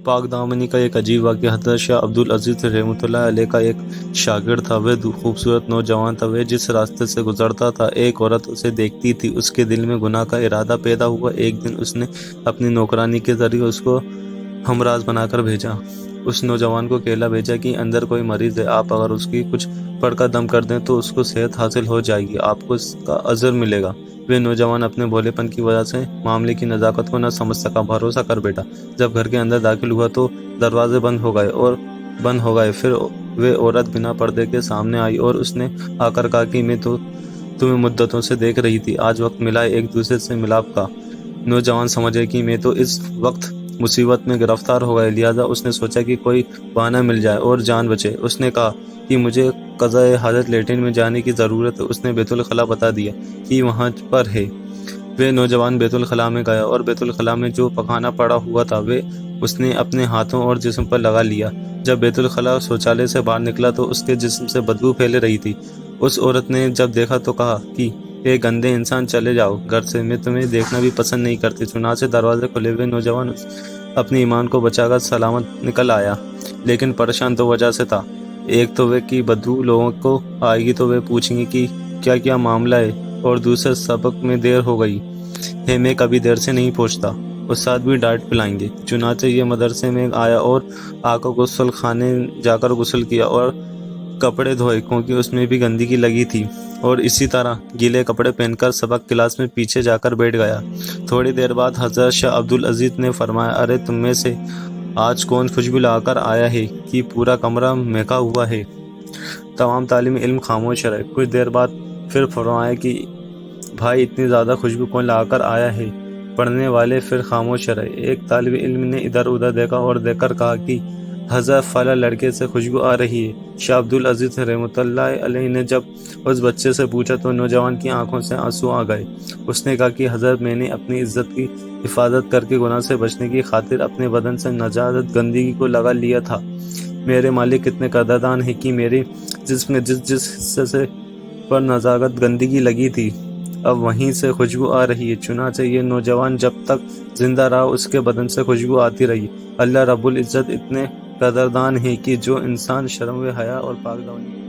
پاک دامنی کا ایک عجیب واقعہ۔ حضرت شاہ عبدالعزیز رحمۃ اللہ علیہ کا ایک شاگرد تھا۔ وہ خوبصورت نوجوان تھا۔ وہ جس راستے سے گزرتا تھا ایک عورت اسے دیکھتی تھی۔ اس کے دل میں گناہ کا ارادہ پیدا ہوا۔ ایک دن اس نے اپنی نوکرانی کے ذریعے اس کو ہمراز بنا کر بھیجا۔ اس نوجوان کو کہلا بھیجا کہ اندر کوئی مریض ہے، آپ اگر اس کی کچھ پڑھ کر دم کر دیں تو اس کو صحت حاصل ہو جائے گی، آپ کو اس کا اجر ملے گا۔ وہ نوجوان اپنے بھولے پن کی وجہ سے معاملے کی نزاکت کو نہ سمجھ سکا، بھروسہ کر بیٹھا۔ جب گھر کے اندر داخل ہوا تو دروازے بند ہو گئے۔ پھر وہ عورت بنا پردے کے سامنے آئی اور اس نے آ کر کہا کہ میں تو تمہیں مدتوں سے دیکھ رہی تھی، آج وقت ملا ہے ایک دوسرے سے ملاپ کا۔ نوجوان سمجھے کہ میں تو اس وقت مصیبت میں گرفتار ہو گئے، لہٰذا اس نے سوچا کہ کوئی بہانہ مل جائے اور جان بچے۔ اس نے کہا کہ مجھے قضائے حاجت لیٹرین میں جانے کی ضرورت ہے۔ اس نے بیت الخلاء بتا دیا کہ وہاں پر ہے۔ وہ نوجوان بیت الخلاء میں گیا اور بیت الخلاء میں جو پخانہ پڑا ہوا تھا وہ اس نے اپنے ہاتھوں اور جسم پر لگا لیا۔ جب بیت الخلاء شوچالیہ سے باہر نکلا تو اس کے جسم سے بدبو پھیل رہی تھی۔ اس عورت نے جب دیکھا تو کہا کہ اے گندے انسان، چلے جاؤ گھر سے، میں تمہیں دیکھنا بھی پسند نہیں کرتی۔ چنانچہ دروازے کھلے ہوئے نوجوان اپنے ایمان کو بچا کر سلامت نکل آیا، لیکن پریشان دو وجہ سے تھا۔ ایک تو وہ کہ بدبو لوگوں کو آئے گی تو وہ پوچھیں گے کہ کیا معاملہ ہے، اور دوسرے سبق میں دیر ہو گئی ہے، میں کبھی دیر سے نہیں پہنچتا، استاد بھی ڈانٹ پلائیں گے۔ چنانچہ یہ مدرسے میں آیا اور آ کر غسل خانے جا کر غسل کیا اور کپڑے دھوئے، کیونکہ اس میں بھی گندگی لگی تھی، اور اسی طرح گیلے کپڑے پہن کر سبق کلاس میں پیچھے جا کر بیٹھ گیا۔ تھوڑی دیر بعد حضرت شاہ عبدالعزیز نے فرمایا، ارے تم میں سے آج کون خوشبو لا کر آیا ہے کہ پورا کمرہ مہکا ہوا ہے؟ تمام طالب علم خاموش رہے۔ کچھ دیر بعد پھر فرمایا کہ بھائی اتنی زیادہ خوشبو کون لا کر آیا ہے؟ پڑھنے والے پھر خاموش رہے۔ ایک طالب علم نے ادھر ادھر دیکھا اور دیکھ کر کہا کہ حضرت فلاں لڑکے سے خوشبو آ رہی ہے۔ شاہ عبدالعزیز رحمۃ اللہ علیہ نے جب اس بچے سے پوچھا تو نوجوان کی آنکھوں سے آنسو آ گئے۔ اس نے کہا کہ حضرت میں نے اپنی عزت کی حفاظت کر کے گناہ سے بچنے کی خاطر اپنے بدن سے نجاست گندگی کو لگا لیا تھا۔ میرے مالک کتنے قدردان ہیں کہ میرے جسم میں جس حصے پر نجاست گندگی لگی تھی اب وہیں سے خوشبو آ رہی ہے۔ چنانچہ یہ نوجوان جب تک زندہ رہا اس کے بدن سے خوشبو آتی رہی۔ اللہ رب العزت اتنے قدردان ہے کہ جو انسان شرم و حیا اور پاک دامنی